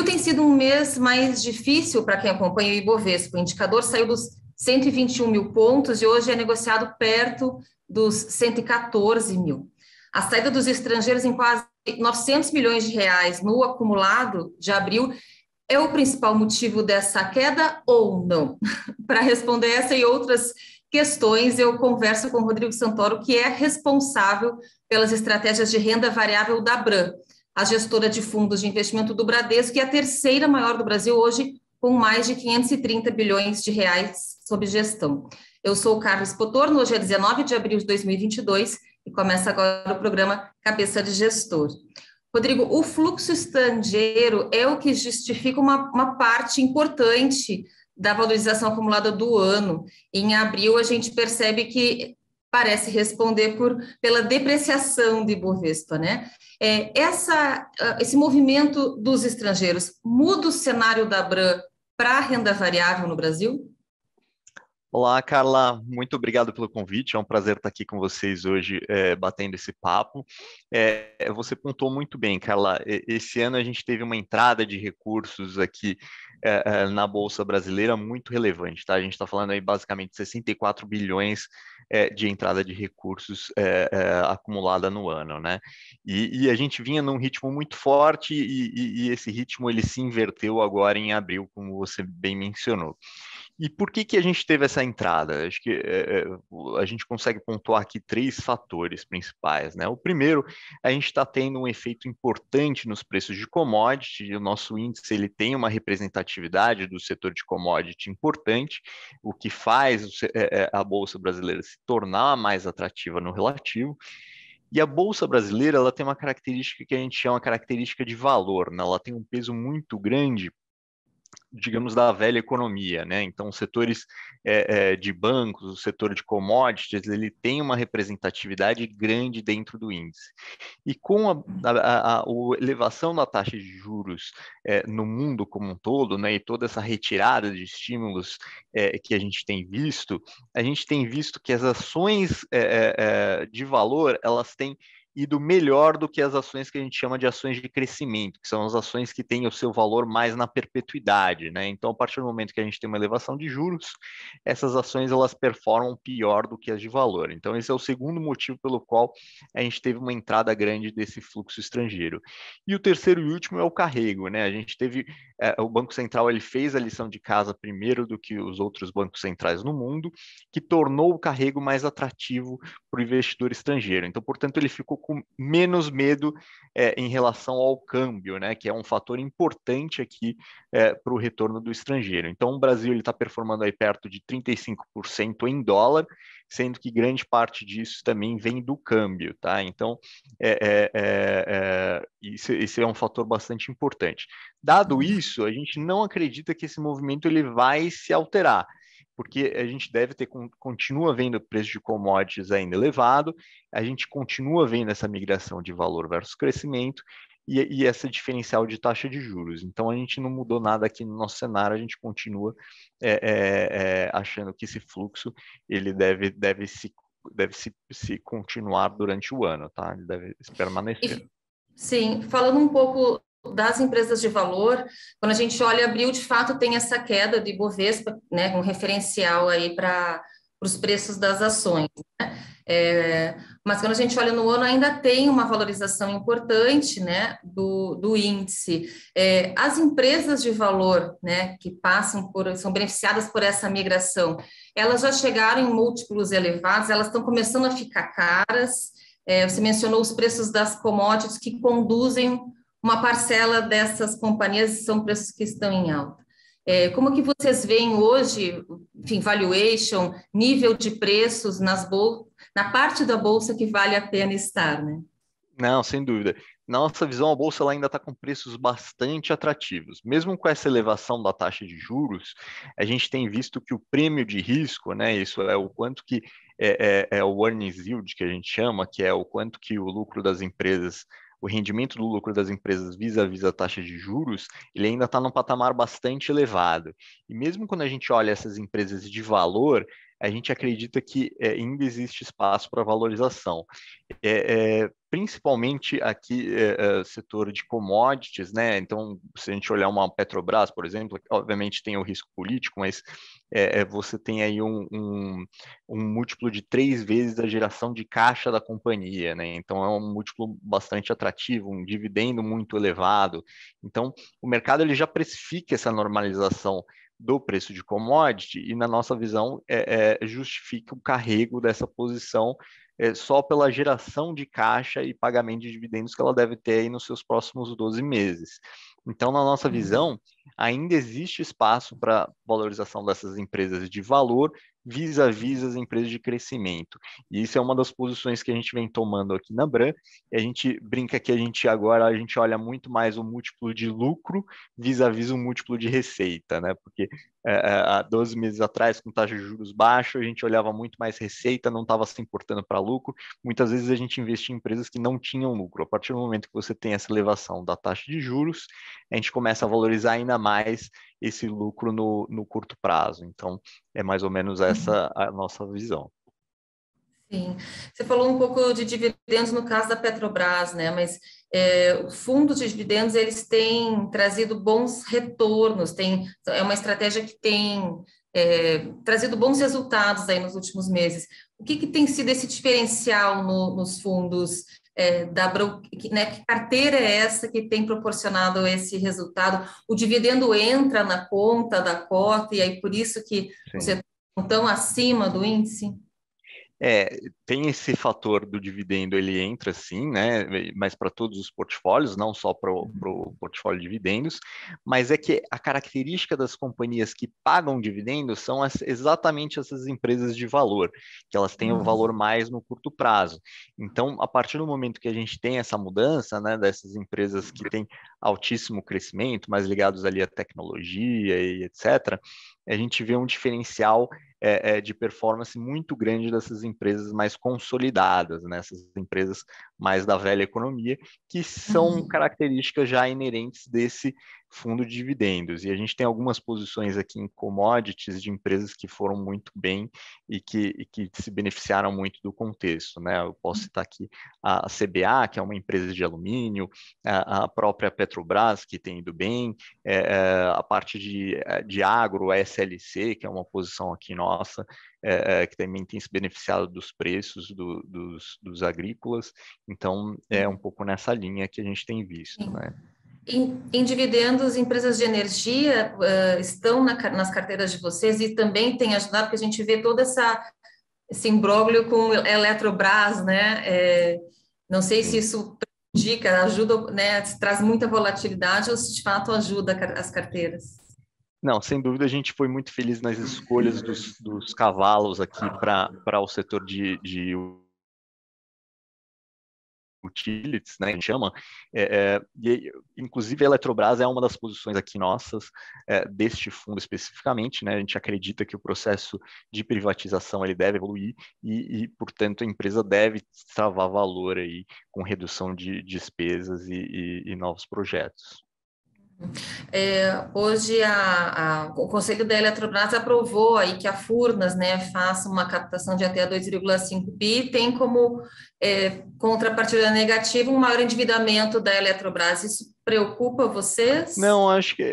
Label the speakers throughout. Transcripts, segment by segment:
Speaker 1: Tem sido um mês mais difícil para quem acompanha o Ibovespa. O indicador saiu dos 121 mil pontos e hoje é negociado perto dos 114 mil. A saída dos estrangeiros em quase 900 milhões de reais no acumulado de abril é o principal motivo dessa queda ou não? Para responder essa e outras questões, eu converso com o Rodrigo Santoro, que é responsável pelas estratégias de renda variável da Bram, a gestora de fundos de investimento do Bradesco, que é a terceira maior do Brasil hoje, com mais de 530 bilhões de reais sob gestão. Eu sou o Carlos Potorno, hoje é 19 de abril de 2022 e começa agora o programa Cabeça de Gestor. Rodrigo, o fluxo estrangeiro é o que justifica uma parte importante da valorização acumulada do ano. Em abril, a gente percebe que parece responder pela depreciação de Ibovespa, né? Esse movimento dos estrangeiros muda o cenário da Bram para a renda variável no Brasil?
Speaker 2: Olá, Carla, muito obrigado pelo convite, é um prazer estar aqui com vocês hoje, batendo esse papo. Você pontuou muito bem, Carla, esse ano a gente teve uma entrada de recursos aqui na Bolsa Brasileira muito relevante, tá? A gente está falando aí basicamente 64 bilhões de entrada de recursos acumulada no ano, né? E a gente vinha num ritmo muito forte e esse ritmo ele se inverteu agora em abril, como você bem mencionou. E por que a gente teve essa entrada? Acho que a gente consegue pontuar aqui três fatores principais, né? O primeiro, a gente está tendo um efeito importante nos preços de commodity, o nosso índice ele tem uma representatividade do setor de commodity importante, o que faz a Bolsa Brasileira se tornar mais atrativa no relativo. E a Bolsa Brasileira ela tem uma característica que a gente chama característica de valor, né? Ela tem um peso muito grande, digamos, da velha economia, né? Então, os setores de bancos, o setor de commodities, ele tem uma representatividade grande dentro do índice. E com a elevação da taxa de juros no mundo como um todo, né, e toda essa retirada de estímulos que a gente tem visto que as ações de valor, elas têm ido melhor do que as ações que a gente chama de ações de crescimento, que são as ações que têm o seu valor mais na perpetuidade, né? Então, a partir do momento que a gente tem uma elevação de juros, essas ações elas performam pior do que as de valor. Então, esse é o segundo motivo pelo qual a gente teve uma entrada grande desse fluxo estrangeiro. E o terceiro e último é o carrego, né? A gente teve o Banco Central ele fez a lição de casa primeiro do que os outros bancos centrais no mundo, que tornou o carrego mais atrativo para o investidor estrangeiro. Então, portanto, ele ficou com menos medo em relação ao câmbio, né, que é um fator importante aqui para o retorno do estrangeiro. Então, o Brasil está performando aí perto de 35% em dólar, sendo que grande parte disso também vem do câmbio, tá? Então, esse é um fator bastante importante. Dado isso, a gente não acredita que esse movimento ele vai se alterar, porque a gente continua vendo o preço de commodities ainda elevado, a gente continua vendo essa migração de valor versus crescimento e essa diferencial de taxa de juros. Então, a gente não mudou nada aqui no nosso cenário, a gente continua achando que esse fluxo ele deve se continuar durante o ano, tá? Ele deve permanecer.
Speaker 1: Sim, falando um pouco das empresas de valor, quando a gente olha abril, de fato tem essa queda de Ibovespa, né, um referencial aí para os preços das ações, né? Mas quando a gente olha no ano, ainda tem uma valorização importante, né, do índice. As empresas de valor, né, que são beneficiadas por essa migração, elas já chegaram em múltiplos elevados, elas estão começando a ficar caras. Você mencionou os preços das commodities que conduzem uma parcela dessas companhias, são preços que estão em alta. Como que vocês veem hoje, enfim, valuation, nível de preços na parte da bolsa que vale a pena estar, né?
Speaker 2: Não, sem dúvida. Na nossa visão, a bolsa ela ainda está com preços bastante atrativos. Mesmo com essa elevação da taxa de juros, a gente tem visto que o prêmio de risco, né, isso é o quanto que é o earnings yield que a gente chama, que é o quanto que o lucro das empresas, o rendimento do lucro das empresas vis-à-vis a taxa de juros, ele ainda está num patamar bastante elevado. E mesmo quando a gente olha essas empresas de valor, a gente acredita que ainda existe espaço para valorização. Principalmente aqui, setor de commodities, né? Então, se a gente olhar uma Petrobras, por exemplo, obviamente tem o risco político, mas você tem aí um múltiplo de 3 vezes a geração de caixa da companhia, né? Então, é um múltiplo bastante atrativo, um dividendo muito elevado. Então, o mercado ele já precifica essa normalização do preço de commodity e, na nossa visão, justifica o carrego dessa posição só pela geração de caixa e pagamento de dividendos que ela deve ter aí nos seus próximos 12 meses. Então, na nossa visão, ainda existe espaço para valorização dessas empresas de valor vis-à-vis as empresas de crescimento. E isso é uma das posições que a gente vem tomando aqui na Bram. E a gente brinca que a gente olha muito mais o múltiplo de lucro vis-à-vis o múltiplo de receita, né? Porque há 12 meses atrás, com taxa de juros baixa, a gente olhava muito mais receita, não estava se importando para lucro. Muitas vezes a gente investia em empresas que não tinham lucro. A partir do momento que você tem essa elevação da taxa de juros, a gente começa a valorizar ainda mais esse lucro no curto prazo. Então, é mais ou menos essa a nossa visão.
Speaker 1: Sim, você falou um pouco de dividendos no caso da Petrobras, né? Mas fundos de dividendos eles têm trazido bons retornos, é uma estratégia que tem trazido bons resultados aí nos últimos meses. O que tem sido esse diferencial nos fundos da né? Que carteira é essa que tem proporcionado esse resultado? O dividendo entra na conta da cota e aí por isso que
Speaker 2: Sim.
Speaker 1: você estão acima do índice?
Speaker 2: Tem esse fator do dividendo, ele entra sim, né? Mas para todos os portfólios, não só para o portfólio de dividendos, mas é que a característica das companhias que pagam dividendos são exatamente essas empresas de valor, que elas têm o valor mais no curto prazo. Então, a partir do momento que a gente tem essa mudança, né, dessas empresas que têm altíssimo crescimento, mais ligados ali à tecnologia e etc., a gente vê um diferencial de performance muito grande dessas empresas mais consolidadas, né? Essas empresas mais da velha economia, que são características já inerentes desse fundo de dividendos. E a gente tem algumas posições aqui em commodities de empresas que foram muito bem e que se beneficiaram muito do contexto, né? Eu posso citar aqui a CBA, que é uma empresa de alumínio, a própria Petrobras, que tem ido bem, a parte de agro, a SLC, que é uma posição aqui nossa, que também tem se beneficiado dos preços dos agrícolas. Então, é um pouco nessa linha que a gente tem visto, né?
Speaker 1: Em dividendos, empresas de energia estão nas carteiras de vocês e também tem ajudado, porque a gente vê todo esse imbróglio com Eletrobras, né? Não sei se isso prejudica, ajuda, né? Traz muita volatilidade ou se de fato ajuda as carteiras.
Speaker 2: Não, sem dúvida a gente foi muito feliz nas escolhas dos cavalos aqui para o setor de utilities, né, a gente chama, inclusive a Eletrobras é uma das posições aqui nossas, deste fundo especificamente, né, a gente acredita que o processo de privatização ele deve evoluir portanto, a empresa deve travar valor aí com redução de despesas e novos projetos.
Speaker 1: Hoje o Conselho da Eletrobras aprovou aí que a Furnas, né, faça uma captação de até 2,5 bi, tem como contrapartida negativa um maior endividamento da Eletrobras. Isso preocupa vocês?
Speaker 2: Não, acho que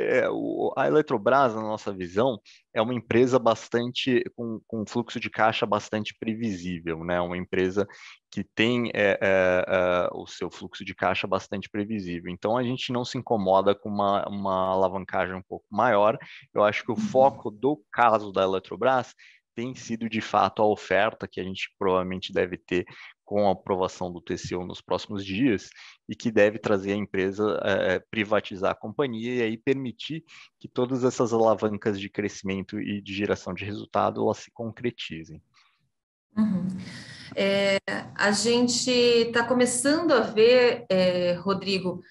Speaker 2: a Eletrobras, na nossa visão, é uma empresa bastante com fluxo de caixa bastante previsível, né? Uma empresa que tem o seu fluxo de caixa bastante previsível. Então, a gente não se incomoda com uma alavancagem um pouco maior. Eu acho que o foco do caso da Eletrobras tem sido, de fato, a oferta que a gente provavelmente deve ter com a aprovação do TCU nos próximos dias e que deve trazer a empresa privatizar a companhia e aí permitir que todas essas alavancas de crescimento e de geração de resultado elas se concretizem.
Speaker 1: A gente está começando a ver, Rodrigo,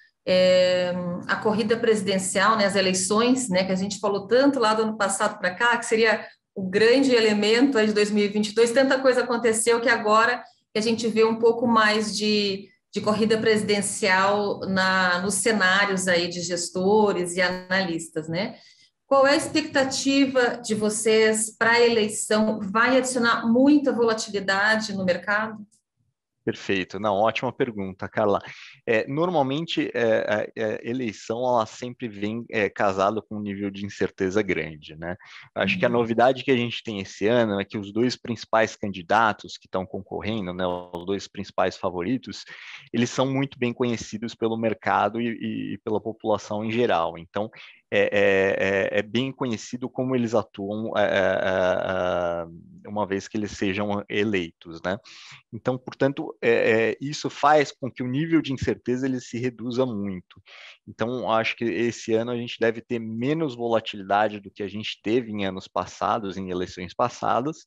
Speaker 1: a corrida presidencial, né, as eleições, né, que a gente falou tanto lá do ano passado para cá, que seria o grande elemento aí de 2022, tanta coisa aconteceu que agora a gente vê um pouco mais de corrida presidencial nos cenários aí de gestores e analistas, né? Qual é a expectativa de vocês para a eleição? Vai adicionar muita volatilidade no mercado?
Speaker 2: Perfeito, não, ótima pergunta, Carla. Normalmente, a eleição ela sempre vem casada com um nível de incerteza grande, né? Acho que a novidade que a gente tem esse ano é que os dois principais candidatos que estão concorrendo, né, os dois principais favoritos, eles são muito bem conhecidos pelo mercado e pela população em geral. Então, é bem conhecido como eles atuam uma vez que eles sejam eleitos, né? Então, portanto, isso faz com que o nível de incerteza ele se reduza muito. Então, acho que esse ano a gente deve ter menos volatilidade do que a gente teve em anos passados, em eleições passadas,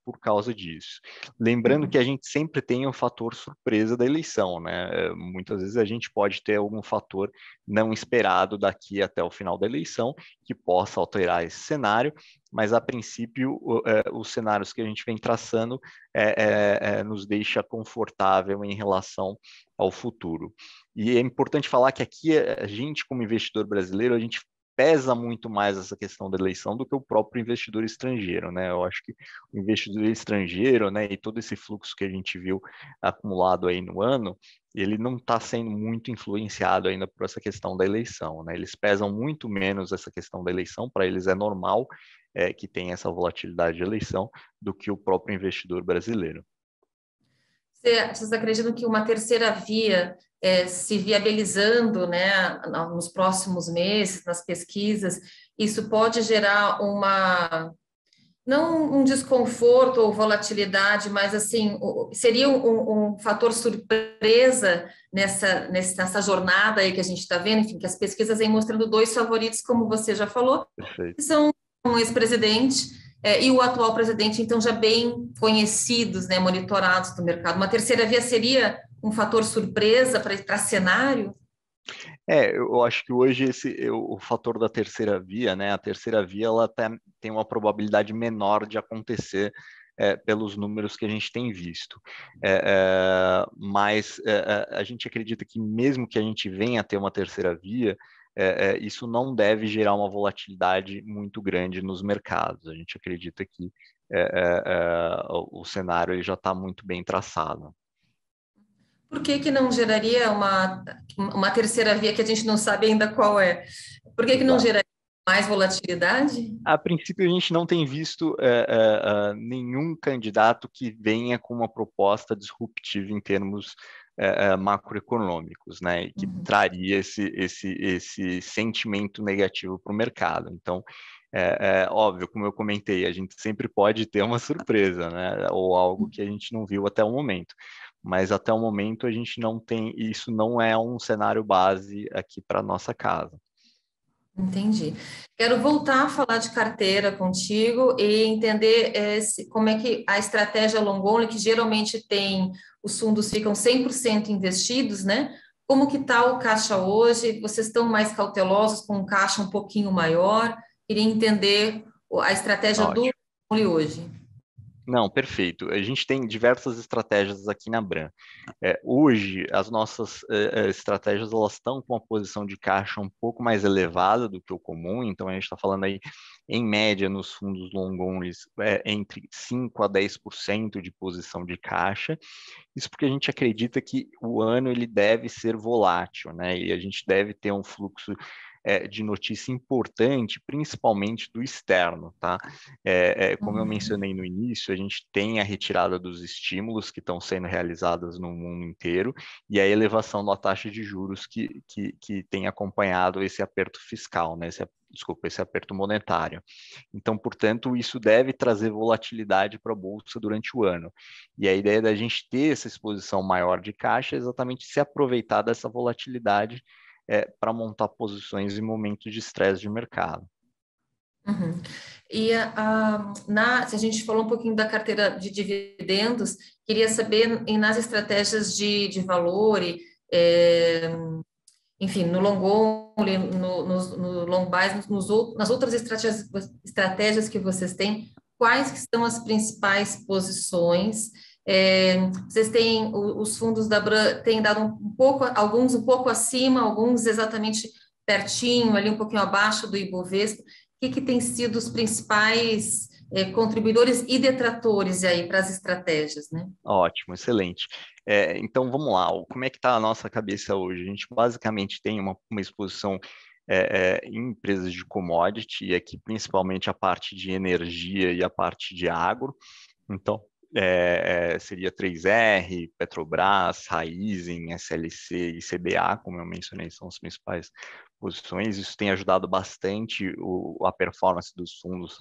Speaker 2: por causa disso. Lembrando que a gente sempre tem o fator surpresa da eleição, né? Muitas vezes a gente pode ter algum fator não esperado daqui até o final da eleição que possa alterar esse cenário, mas a princípio os cenários que a gente vem traçando nos deixa confortável em relação ao futuro. E é importante falar que aqui a gente, como investidor brasileiro, a gente pesa muito mais essa questão da eleição do que o próprio investidor estrangeiro, né? Eu acho que o investidor estrangeiro, né, e todo esse fluxo que a gente viu acumulado aí no ano, ele não está sendo muito influenciado ainda por essa questão da eleição, né? Eles pesam muito menos essa questão da eleição, para eles é normal que tem essa volatilidade de eleição do que o próprio investidor brasileiro.
Speaker 1: Vocês acreditam que uma terceira via se viabilizando, né, nos próximos meses, nas pesquisas, isso pode gerar não um desconforto ou volatilidade, mas assim, seria um fator surpresa nessa jornada aí que a gente está vendo, enfim, que as pesquisas vêm mostrando dois favoritos, como você já falou,
Speaker 2: Perfeito.
Speaker 1: que são um ex-presidente e o atual presidente, então já bem conhecidos, né, monitorados do mercado. Uma terceira via seria um fator surpresa para cenário?
Speaker 2: Eu acho que hoje o fator da terceira via, né? A terceira via ela tem uma probabilidade menor de acontecer pelos números que a gente tem visto. Mas a gente acredita que mesmo que a gente venha a ter uma terceira via, isso não deve gerar uma volatilidade muito grande nos mercados. A gente acredita que o cenário ele já está muito bem traçado.
Speaker 1: Por que não geraria uma terceira via que a gente não sabe ainda qual é? Por que não
Speaker 2: Exato.
Speaker 1: geraria mais volatilidade?
Speaker 2: A princípio, a gente não tem visto nenhum candidato que venha com uma proposta disruptiva em termos macroeconômicos, né, e que traria esse sentimento negativo para o mercado. Então, óbvio, como eu comentei, a gente sempre pode ter uma surpresa, né, ou algo que a gente não viu até o momento. Mas até o momento a gente não tem, isso não é um cenário base aqui para a nossa casa.
Speaker 1: Entendi. Quero voltar a falar de carteira contigo e entender como é que a estratégia long only, que geralmente os fundos ficam 100% investidos, né? Como que está o caixa hoje? Vocês estão mais cautelosos com um caixa um pouquinho maior? Queria entender a estratégia do long
Speaker 2: Ótimo.
Speaker 1: only hoje.
Speaker 2: Não, perfeito. A gente tem diversas estratégias aqui na Bram. Hoje, as nossas estratégias elas estão com uma posição de caixa um pouco mais elevada do que o comum, então a gente está falando aí, em média, nos fundos long only, entre 5% a 10% de posição de caixa. Isso porque a gente acredita que o ano ele deve ser volátil, né? E a gente deve ter um fluxo de notícia importante, principalmente do externo, tá? Como eu mencionei no início, a gente tem a retirada dos estímulos que estão sendo realizados no mundo inteiro e a elevação da taxa de juros que tem acompanhado esse aperto fiscal, né? Esse aperto monetário. Então, portanto, isso deve trazer volatilidade para a Bolsa durante o ano. E a ideia da gente ter essa exposição maior de caixa é exatamente se aproveitar dessa volatilidade para montar posições em momentos de estresse de mercado.
Speaker 1: Uhum. E se a gente falou um pouquinho da carteira de dividendos, queria saber nas estratégias de valor, enfim, no long only, no long buy, nas outras estratégias que vocês têm, quais que são as principais posições? Vocês têm, os fundos da Bram têm dado alguns um pouco acima, alguns exatamente pertinho, ali um pouquinho abaixo do Ibovespa. O que tem sido os principais contribuidores e detratores aí para as estratégias, né?
Speaker 2: Ótimo, excelente. Então, vamos lá. Como é que está a nossa cabeça hoje? A gente basicamente tem uma exposição em empresas de commodity, e aqui principalmente a parte de energia e a parte de agro. Então, seria 3R, Petrobras, Raízen, SLC e CBA, como eu mencionei, são as principais posições. Isso tem ajudado bastante a performance dos fundos,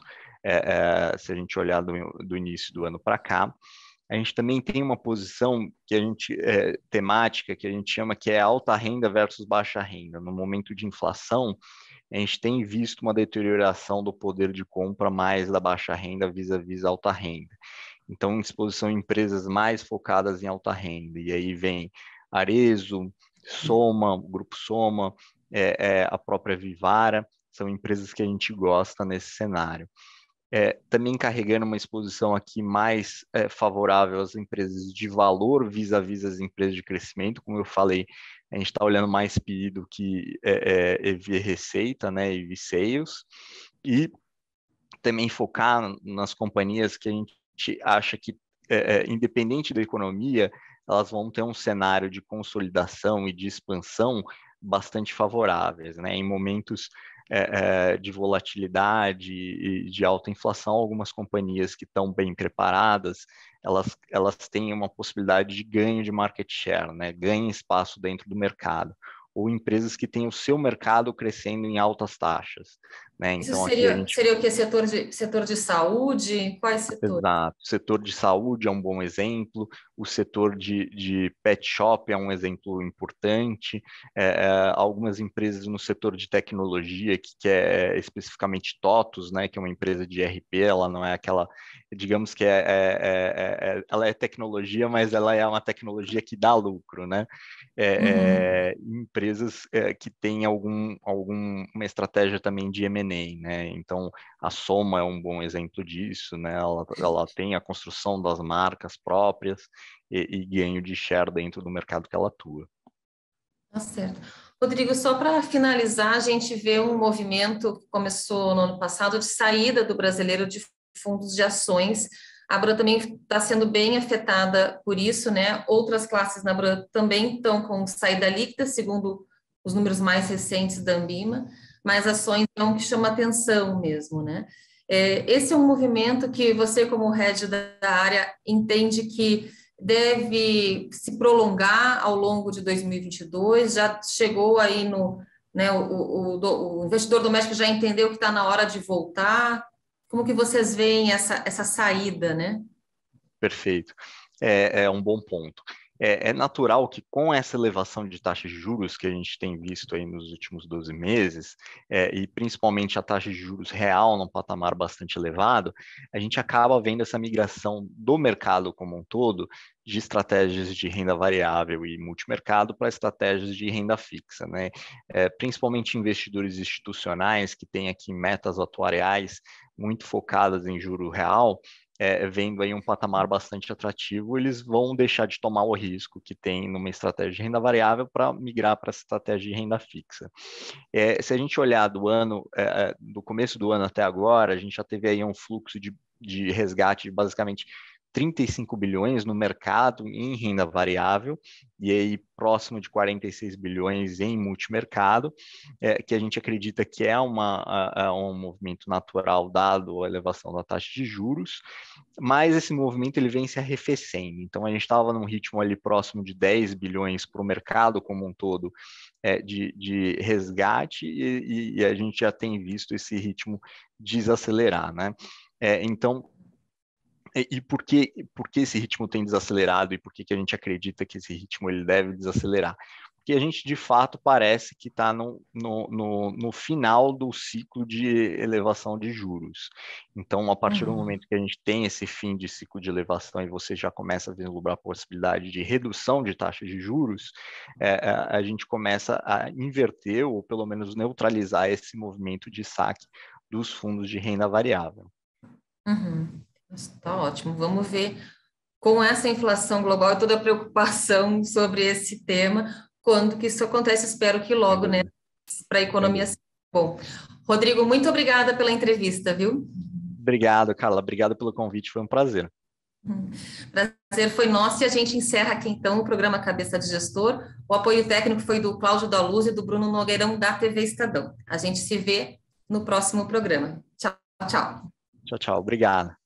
Speaker 2: se a gente olhar do início do ano para cá. A gente também tem uma posição que a gente temática que a gente chama que é alta renda versus baixa renda. No momento de inflação, a gente tem visto uma deterioração do poder de compra mais da baixa renda vis-à-vis alta renda. Então, exposição em empresas mais focadas em alta renda. E aí vem Arezzo, Soma, o Grupo Soma, a própria Vivara, são empresas que a gente gosta nesse cenário. Também carregando uma exposição aqui mais favorável às empresas de valor vis-à-vis as empresas de crescimento. Como eu falei, a gente está olhando mais PI do que EV receita, né, EV sales, e também focar nas companhias que a gente acha que, independente da economia, elas vão ter um cenário de consolidação e de expansão bastante favoráveis, né? Em momentos de volatilidade e de alta inflação, algumas companhias que estão bem preparadas, elas têm uma possibilidade de ganho de market share, né? Ganhem espaço dentro do mercado, ou empresas que têm o seu mercado crescendo em altas taxas, né?
Speaker 1: Isso
Speaker 2: Então aqui a gente
Speaker 1: seria o que? Setor de saúde? Quais setores?
Speaker 2: Exato. O setor de saúde é um bom exemplo, o setor de pet shop é um exemplo importante, algumas empresas no setor de tecnologia, que é especificamente TOTUS, né, que é uma empresa de ERP, ela não é aquela, digamos que ela é tecnologia, mas ela é uma tecnologia que dá lucro, né? Empresas que têm uma estratégia também de M&A, né? Então, a Soma é um bom exemplo disso, né? Ela tem a construção das marcas próprias e ganho de share dentro do mercado que ela atua.
Speaker 1: Tá certo. Rodrigo, só para finalizar, a gente vê um movimento que começou no ano passado de saída do brasileiro de fundos de ações. A Bran também está sendo bem afetada por isso, né? Outras classes na Bran também estão com saída líquida, segundo os números mais recentes da Ambima, mas ações é um que chama atenção mesmo, né? Esse é um movimento que você, como head da área, entende que deve se prolongar ao longo de 2022, já chegou aí no, né, o investidor doméstico já entendeu que está na hora de voltar. Como que vocês veem essa saída, né?
Speaker 2: Perfeito. É um bom ponto. É natural que com essa elevação de taxas de juros que a gente tem visto aí nos últimos 12 meses, e principalmente a taxa de juros real num patamar bastante elevado, a gente acaba vendo essa migração do mercado como um todo de estratégias de renda variável e multimercado para estratégias de renda fixa, né? Principalmente investidores institucionais que têm aqui metas atuariais muito focadas em juro real, vendo aí um patamar bastante atrativo, eles vão deixar de tomar o risco que tem numa estratégia de renda variável para migrar para essa estratégia de renda fixa. Se a gente olhar do começo do ano até agora, a gente já teve aí um fluxo de resgate de basicamente 35 bilhões no mercado em renda variável, e aí próximo de 46 bilhões em multimercado, que a gente acredita que é um movimento natural dado a elevação da taxa de juros, mas esse movimento ele vem se arrefecendo. Então a gente estava num ritmo ali próximo de 10 bilhões para o mercado como um todo de resgate, e a gente já tem visto esse ritmo desacelerar, né? Então, por que esse ritmo tem desacelerado e por que a gente acredita que esse ritmo ele deve desacelerar? Porque a gente, de fato, parece que está no final do ciclo de elevação de juros. Então, a partir do momento que a gente tem esse fim de ciclo de elevação e você já começa a vislumbrar a possibilidade de redução de taxa de juros, a gente começa a inverter ou, pelo menos, neutralizar esse movimento de saque dos fundos de renda variável.
Speaker 1: Tá ótimo. Vamos ver com essa inflação global e toda a preocupação sobre esse tema, quando que isso acontece, espero que logo, né? para a economia. Bom, Rodrigo, muito obrigada pela entrevista, viu?
Speaker 2: Obrigado, Carla. Obrigado pelo convite. Foi um prazer.
Speaker 1: Prazer foi nosso e a gente encerra aqui então o programa Cabeça de Gestor. O apoio técnico foi do Cláudio da Luz e do Bruno Nogueirão da TV Estadão. A gente se vê no próximo programa. Tchau, tchau.
Speaker 2: Tchau, tchau. Obrigado.